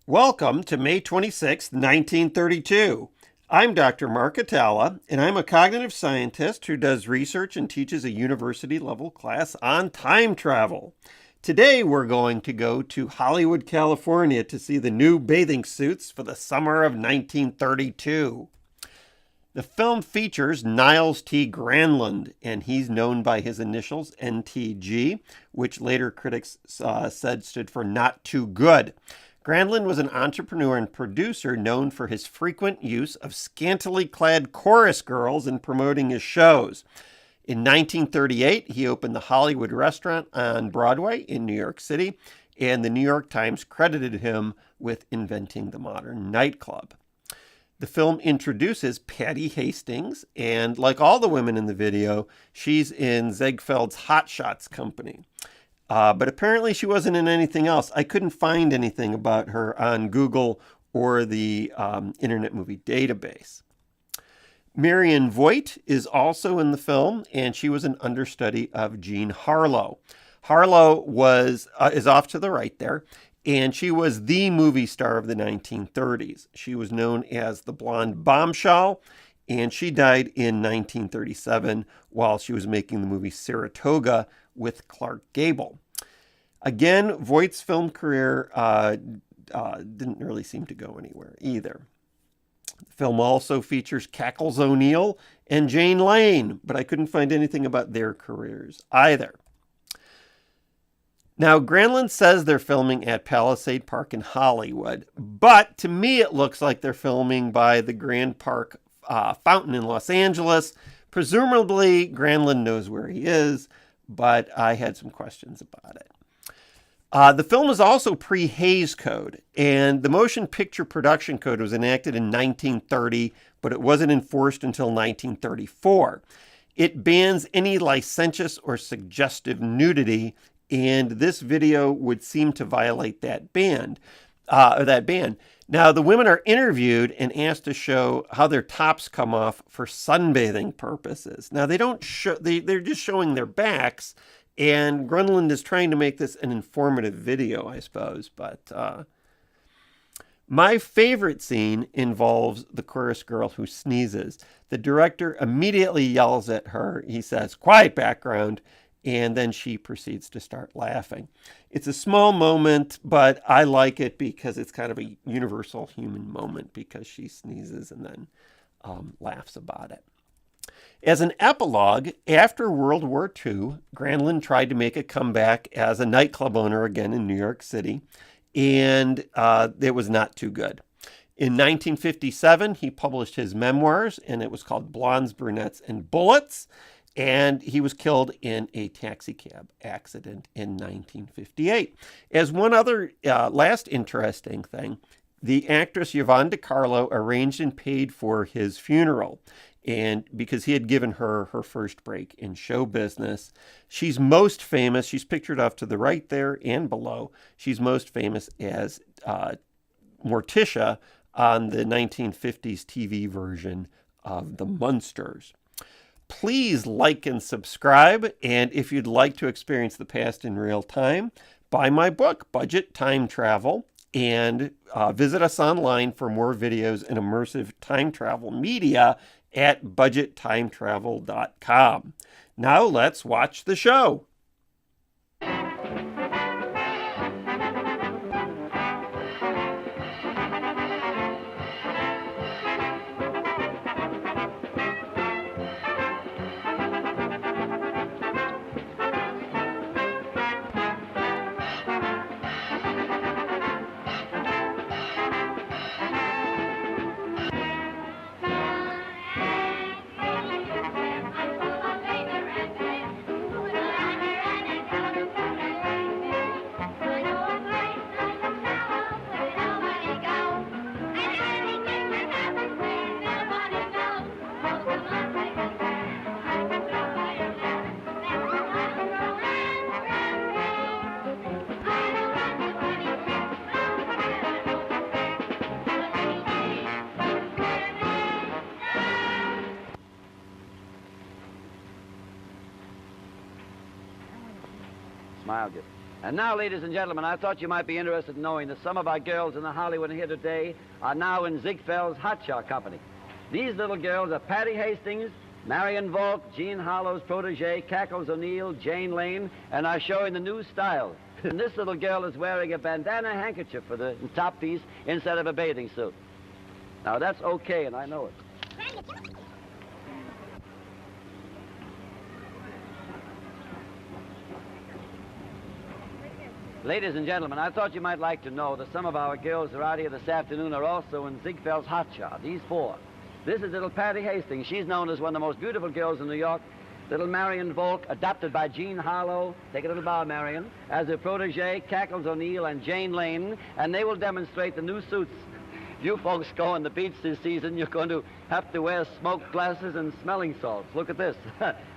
Welcome to May 26, 1932. I'm Dr. Mark Hatala, and I'm a cognitive scientist who does research and teaches a university-level class on time travel. Today we're going to go to Hollywood, California to see the new bathing suits for the summer of 1932. The film features Nils T. Granlund, and he's known by his initials NTG, which later critics said stood for not too good. Granlund was an entrepreneur and producer known for his frequent use of scantily clad chorus girls in promoting his shows. In 1938, he opened the Hollywood Restaurant on Broadway in New York City, and the New York Times credited him with inventing the modern nightclub. The film introduces Pattie Hastings, and like all the women in the video, she's in Ziegfeld's Hot Shots company. But apparently she wasn't in anything else. I couldn't find anything about her on Google or the Internet Movie Database. Marion Voight is also in the film, and she was an understudy of Jean Harlow. Harlow is off to the right there, and she was the movie star of the 1930s. She was known as the Blonde Bombshell, and she died in 1937 while she was making the movie Saratoga with Clark Gable. Again, Voight's film career didn't really seem to go anywhere either. The film also features Cackles O'Neil and Jane Lane, but I couldn't find anything about their careers either. Now, Granlund says they're filming at Palisade Park in Hollywood, but to me it looks like they're filming by the Grand Park Fountain in Los Angeles. Presumably, Granlund knows where he is, but I had some questions about it. The film is also pre-Hays Code, and the Motion Picture Production Code was enacted in 1930, but it wasn't enforced until 1934. It bans any licentious or suggestive nudity, and this video would seem to violate that ban. Now, the women are interviewed and asked to show how their tops come off for sunbathing purposes. Now, they don't show; they're just showing their backs, and Granlund is trying to make this an informative video, I suppose. But my favorite scene involves the chorus girl who sneezes. The director immediately yells at her. He says, "Quiet, background." And then she proceeds to start laughing. It's a small moment, but I like it because it's kind of a universal human moment because she sneezes and then laughs about it. As an epilogue, after World War II, Granlund tried to make a comeback as a nightclub owner again in New York City, and it was not too good. In 1957, he published his memoirs, and it was called Blondes, Brunettes, and Bullets. And he was killed in a taxicab accident in 1958. As one other last interesting thing, the actress Yvonne De Carlo arranged and paid for his funeral, and because he had given her her first break in show business. She's most famous, she's pictured off to the right there and below, she's most famous as Morticia on the 1950s TV version of the Munsters. Please like and subscribe, and if you'd like to experience the past in real time, buy my book, Budget Time Travel, and visit us online for more videos and immersive time travel media at budgettimetravel.com. Now let's watch the show. Smile, good. And now, ladies and gentlemen, I thought you might be interested in knowing that some of our girls in the Hollywood here today are now in Ziegfeld's hotshot company. These little girls are Pattie Hastings, Marion Voight, Jean Harlow's protege, Cackles O'Neil, Jane Lane, and are showing the new style. And this little girl is wearing a bandana handkerchief for the top piece instead of a bathing suit. Now, that's okay, and I know it. Ladies and gentlemen, I thought you might like to know that some of our girls who are out here this afternoon are also in Ziegfeld's hotshot, these four. This is little Pattie Hastings. She's known as one of the most beautiful girls in New York. Little Marion Voight, adopted by Jean Harlow, take a little bow, Marion, as her protege, Cackles O'Neil and Jane Lane, and they will demonstrate the new suits. You folks go on the beach this season, you're going to have to wear smoke glasses and smelling salts. Look at this.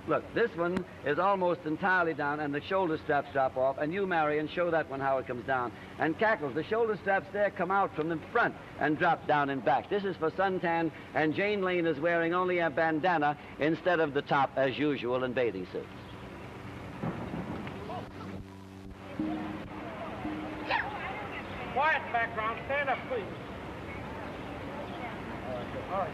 Look, this one is almost entirely down, and the shoulder straps drop off. And you, Marion, show that one how it comes down. And Cackles, the shoulder straps there come out from the front and drop down and back. This is for suntan, and Jane Lane is wearing only a bandana instead of the top, as usual, in bathing suits. Quiet background. Stand up, please. All right.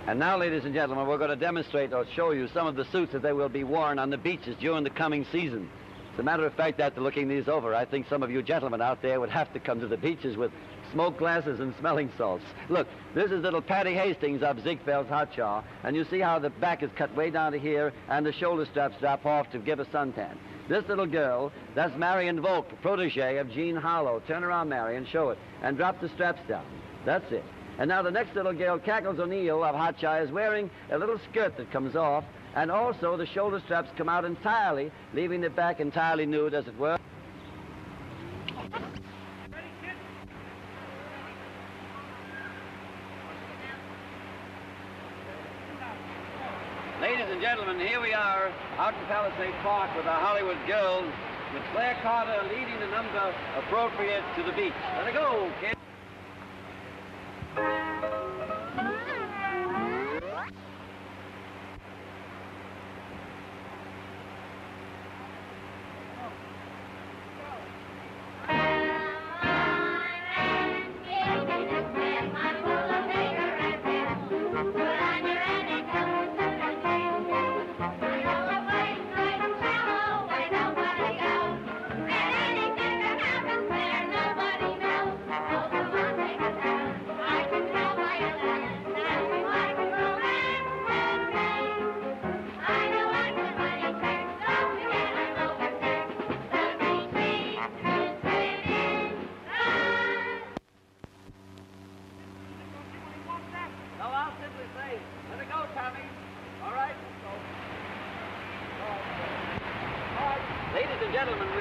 And now, ladies and gentlemen, we're going to demonstrate or show you some of the suits that they will be worn on the beaches during the coming season. As a matter of fact, after looking these over, I think some of you gentlemen out there would have to come to the beaches with smoke glasses and smelling salts. Look, this is little Pattie Hastings of Ziegfeld's hotshot, and you see how the back is cut way down to here, and the shoulder straps drop off to give a suntan. This little girl, that's Marion Voight, protege of Jean Harlow. Turn around, Marion, show it, and drop the straps down. That's it. And now the next little girl, Cackles O'Neil of hotshot, is wearing a little skirt that comes off, and also the shoulder straps come out entirely, leaving the back entirely nude, as it were. Ladies and gentlemen, here we are out in Palisade Park with our Hollywood girls, with Claire Carter leading the number appropriate to the beach. Let it go, kids.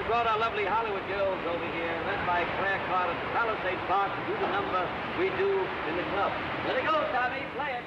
Brought our lovely Hollywood girls over here, led by Claire Carter to Palisade Park to do the number we do in the club. Let it go, Tommy. Play it.